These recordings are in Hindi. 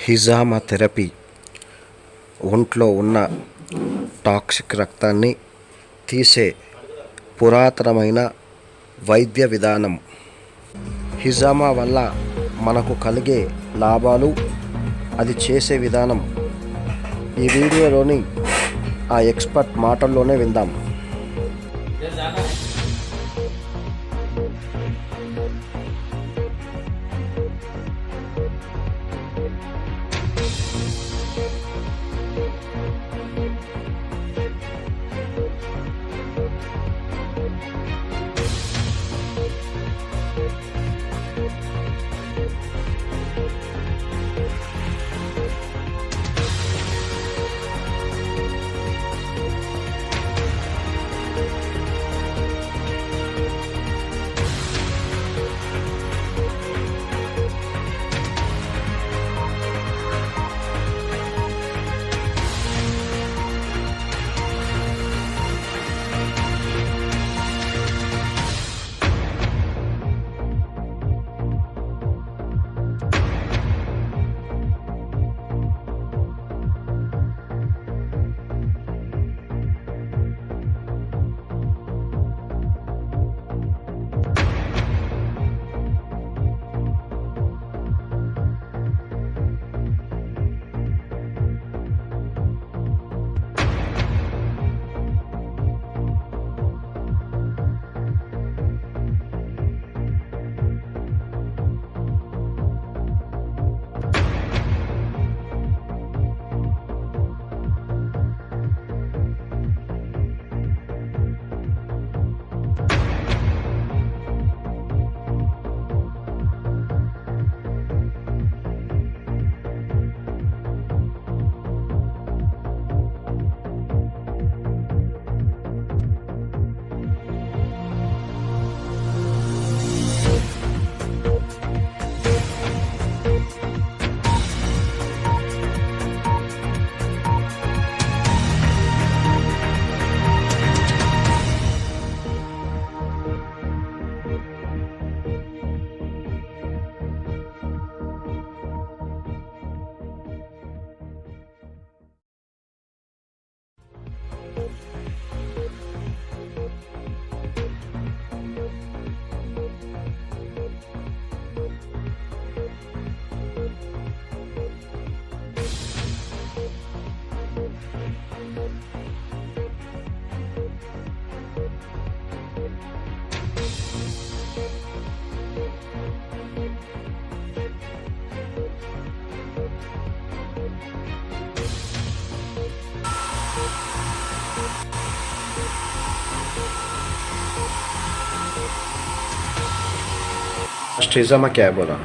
హిజామా థెరపీ ఒంట్లో ఉన్న టాక్సిక్ రక్తాన్ని తీసే పురాతనమైన వైద్య విధానం. హిజామా వల్ల మనకు కలిగే లాభాలు, అది చేసే విధానం ఈ వీడియోలోని ఆ ఎక్స్పర్ట్ మాటల్లోనే విందాం. हिजामा क्या है बोला?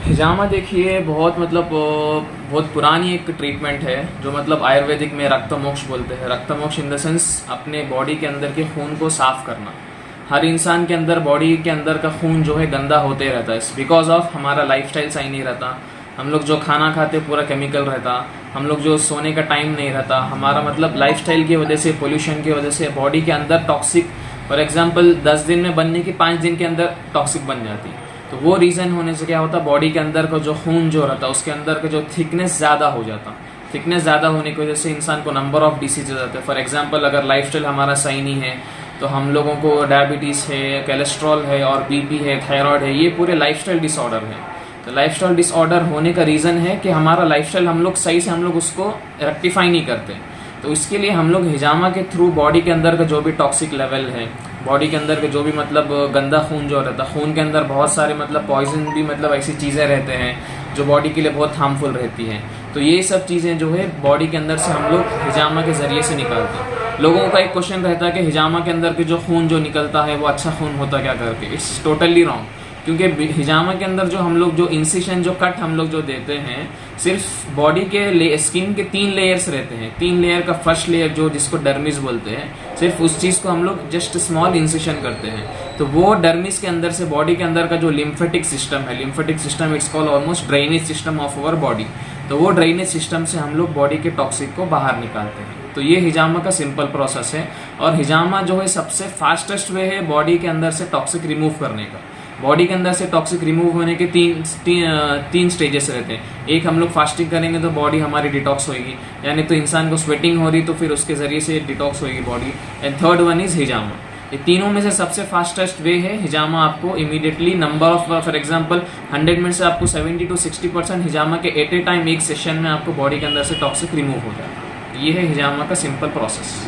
हिजामा देखिए बहुत पुरानी एक ट्रीटमेंट है जो आयुर्वेदिक में रक्त मोक्ष बोलते हैं. रक्त मोक्ष इन द सेंस अपने बॉडी के अंदर के खून को साफ करना. हर इंसान के अंदर बॉडी के अंदर का खून जो है गंदा होते रहता है बिकॉज ऑफ हमारा लाइफस्टाइल सही नहीं रहता. हम लोग जो खाना खाते पूरा केमिकल रहता. हम लोग जो सोने का टाइम नहीं रहता. हमारा लाइफस्टाइल की वजह से, पोल्यूशन की वजह से बॉडी के अंदर टॉक्सिक, फॉर एग्जाम्पल 10 दिन में बनने की 5 दिन के अंदर टॉक्सिक बन जाती. तो वो रीज़न होने से क्या होता, बॉडी के अंदर का जो खून जो रहता उसके अंदर का जो थिकनेस ज़्यादा हो जाता. थिकनेस ज़्यादा होने की वजह से इंसान को नंबर ऑफ डिसीजेज आते हैं. फॉर एग्जांपल अगर लाइफस्टाइल हमारा सही नहीं है तो हम लोगों को डायबिटीज़ है, कोलेस्ट्रॉल है और बीपी है, थायराइड है, ये पूरे लाइफस्टाइल डिसऑर्डर है. तो लाइफस्टाइल डिसऑर्डर होने का रीज़न है कि हमारा लाइफस्टाइल हम लोग सही से उसको रेक्टिफाई नहीं करते. तो इसके लिए हम लोग हिजामा के थ्रू बॉडी के अंदर का जो भी टॉक्सिक लेवल है, बॉडी के अंदर के जो भी गंदा खून जो रहता है, खून के अंदर बहुत सारे पॉइजन भी ऐसी चीज़ें रहते हैं जो बॉडी के लिए बहुत हार्मफुल रहती हैं. तो ये सब चीज़ें जो है बॉडी के अंदर से हम लोग हिजामा के ज़रिए से निकालते हैं. लोगों का एक क्वेश्चन रहता है कि हिजामा के अंदर के जो खून जो निकलता है वो अच्छा खून होता क्या करके. It's totally wrong. क्योंकि हिजामा के अंदर जो हम लोग जो इंसिशन जो कट हम लोग जो देते हैं, सिर्फ बॉडी के स्किन के 3 लेयर्स रहते हैं. 3 लेयर का फर्स्ट लेयर जो जिसको डर्मिस बोलते हैं, सिर्फ उस चीज़ को हम लोग जस्ट स्मॉल इंसिशन करते हैं. तो वो डर्मिस के अंदर से बॉडी के अंदर का जो लिम्फेटिक सिस्टम है, lymphatic system it's called almost drainage system of our body. तो वो ड्रेनेज सिस्टम से हम लोग बॉडी के टॉक्सिक को बाहर निकालते हैं. तो ये हिजामा का सिंपल प्रोसेस है. और हिजामा जो है सबसे फास्टेस्ट वे है बॉडी के अंदर से टॉक्सिक रिमूव करने का. बॉडी के अंदर से टॉक्सिक रिमूव होने के तीन स्टेजेस रहते हैं। एक, हम लोग फास्टिंग करेंगे तो बॉडी हमारी डिटॉक्स होगी, यानी तो इंसान को स्वेटिंग हो रही तो फिर उसके जरिए से डिटॉक्स होगी body. And third one is हिजामा। ये तीनों में से सबसे फास्टेस्ट वे है हिजामा। आपको immediately number of, for example 100 minute से आपको 70 to 60% हिजामा के एट ए टाइम एक सेशन में आपको बॉडी के अंदर से टॉक्सिक रिमूव हो जाता है। ये है हिजामा का सिंपल प्रोसेस।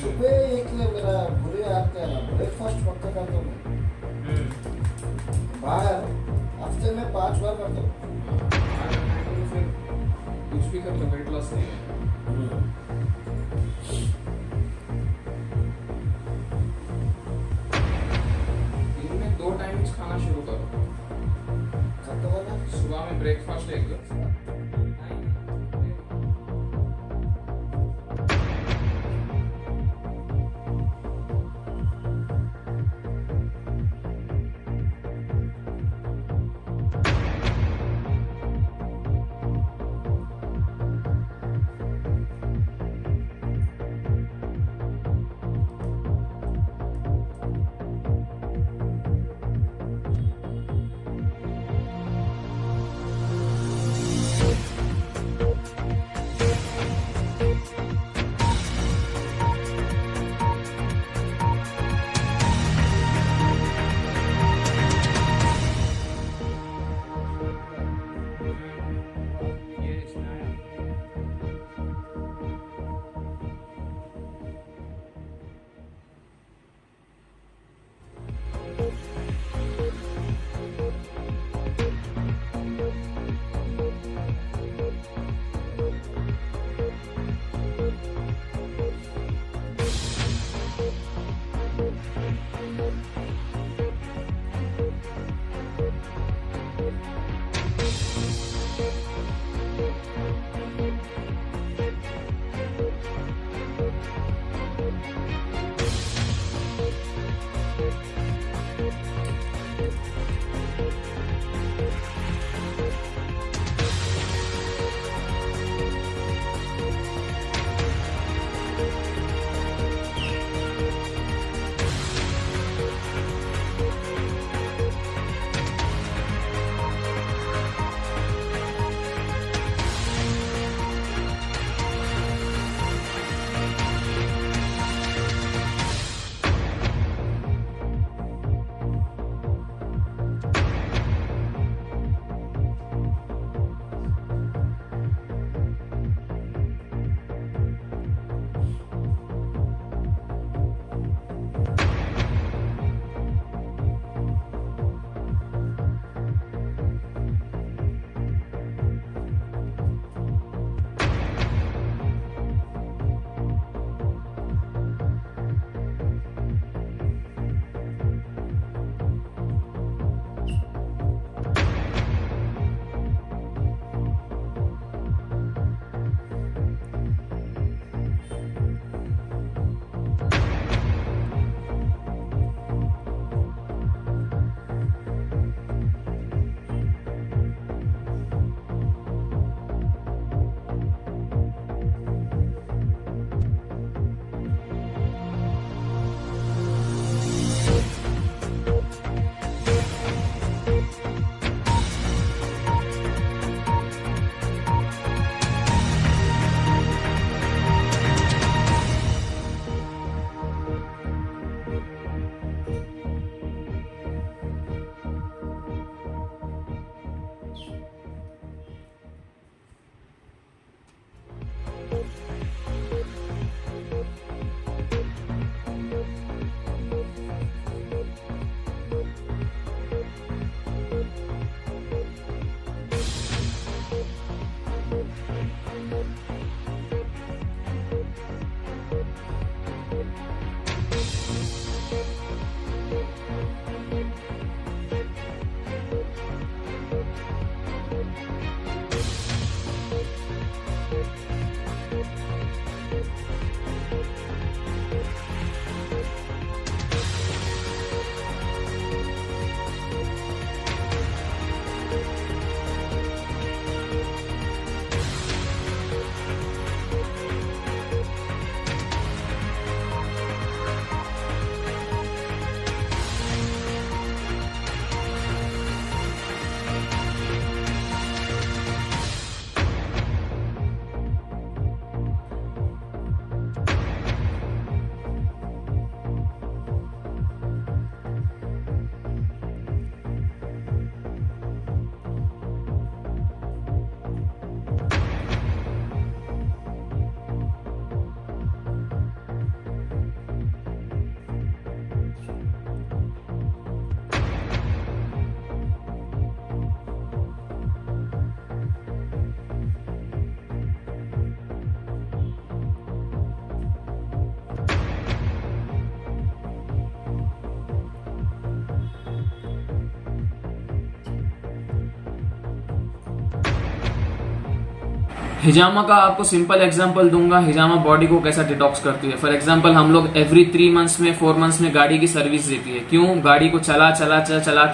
सुबह एक मेरा बुरी आदत है ना, ब्रेकफास्ट पक्का करता हूँ मैं। बाहर हफ्ते में 5 बार करता हूँ। फिर कुछ भी कर लो, वेट लॉस नहीं है। दिन में 2 टाइम्स खाना शुरू करो। खत्म होगा। सुबह में ब्रेकफास्ट एक, हिजामा का आपको सिंपल एग्जांपल दूंगा। हिजामा बॉडी को कैसा डिटॉक्स करती है। फॉर एग्जांपल हम लोग एवरी 3 मंथ्स में 4 मंथ्स में गाड़ी की सर्विस देती है। क्यों? गाड़ी को चला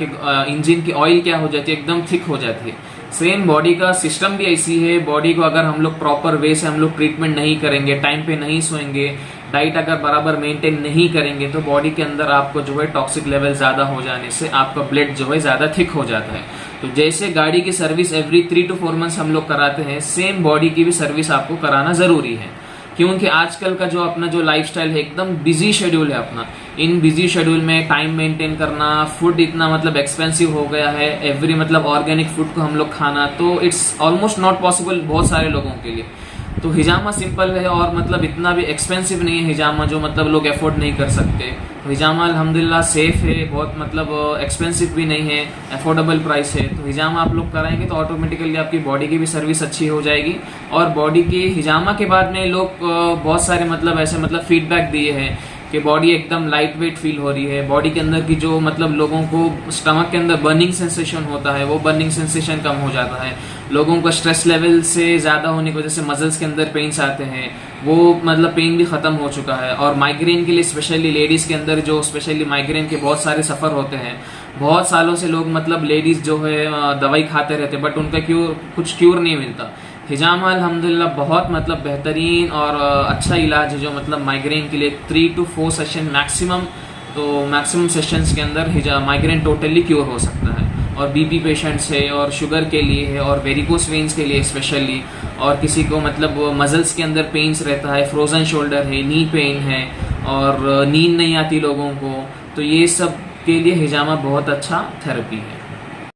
के इंजन की ऑयल क्या हो जाती है, एकदम थिक हो जाती है। सेम बॉडी का सिस्टम भी ऐसी है। बॉडी को अगर हम लोग प्रॉपर वे से हम लोग ट्रीटमेंट नहीं करेंगे, टाइम पे नहीं सोएंगे, डाइट अगर बराबर मेंटेन नहीं करेंगे, तो बॉडी के अंदर आपको जो है टॉक्सिक लेवल ज्यादा हो जाने से आपका ब्लड जो है ज्यादा थिक हो जाता है। तो जैसे गाड़ी की सर्विस एवरी 3 to 4 मंथ्स हम लोग कराते हैं, सेम बॉडी की भी सर्विस आपको कराना जरूरी है। क्योंकि आजकल का जो अपना जो लाइफस्टाइल है, एकदम बिजी शेड्यूल है अपना। इन बिजी शेड्यूल में टाइम मेंटेन करना, फूड इतना मतलब एक्सपेंसिव हो गया है, एवरी मतलब ऑर्गेनिक फूड को हम लोग खाना, तो इट्स ऑलमोस्ट नॉट पॉसिबल बहुत सारे लोगों के लिए। तो हिजामा सिंपल है और मतलब इतना भी एक्सपेंसिव नहीं है हिजामा, जो मतलब लोग अफोर्ड नहीं कर सकते। तो हिजामा अल्हम्दुलिल्लाह सेफ है, बहुत मतलब एक्सपेंसिव भी नहीं है, अफोर्डेबल प्राइस है। तो हिजामा आप लोग कराएंगे तो ऑटोमेटिकली आपकी बॉडी की भी सर्विस अच्छी हो जाएगी। और बॉडी की हिजामा के बाद में लोग बहुत सारे मतलब ऐसे मतलब फीडबैक दिए हैं कि बॉडी एकदम लाइट वेट फील हो रही है। बॉडी के अंदर की जो मतलब लोगों को स्टमक के अंदर बर्निंग सेंसेशन होता है, वो बर्निंग सेंसेशन कम हो जाता है। लोगों का स्ट्रेस लेवल से ज्यादा होने की वजह से मसल्स के अंदर पेन्स आते हैं, वो मतलब पेन भी खत्म हो चुका है। और माइग्रेन के लिए स्पेशली लेडीज के अंदर जो स्पेशली माइग्रेन के बहुत सारे सफर होते हैं, बहुत सालों से लोग मतलब लेडीज जो है दवाई खाते रहते, बट उनका कुछ क्यूर नहीं मिलता। हिजामा अल्हम्दुलिल्लाह बहुत मतलब बेहतरीन और अच्छा इलाज है, जो मतलब माइग्रेन के लिए 3 to 4 सेशन मैक्सिमम, तो मैक्सिमम सेशंस के अंदर माइग्रेन टोटली क्योर हो सकता है। और बीपी पेशेंट्स है, और शुगर के लिए है, और वेरिकोस वेन्स के लिए स्पेशली, और किसी को मतलब मसल्स के अंदर पेन्स रहता है, फ्रोजन शोल्डर है, नी पेन है, और नींद नहीं आती लोगों को, तो ये सब के लिए हिजामा बहुत अच्छा थेरेपी है।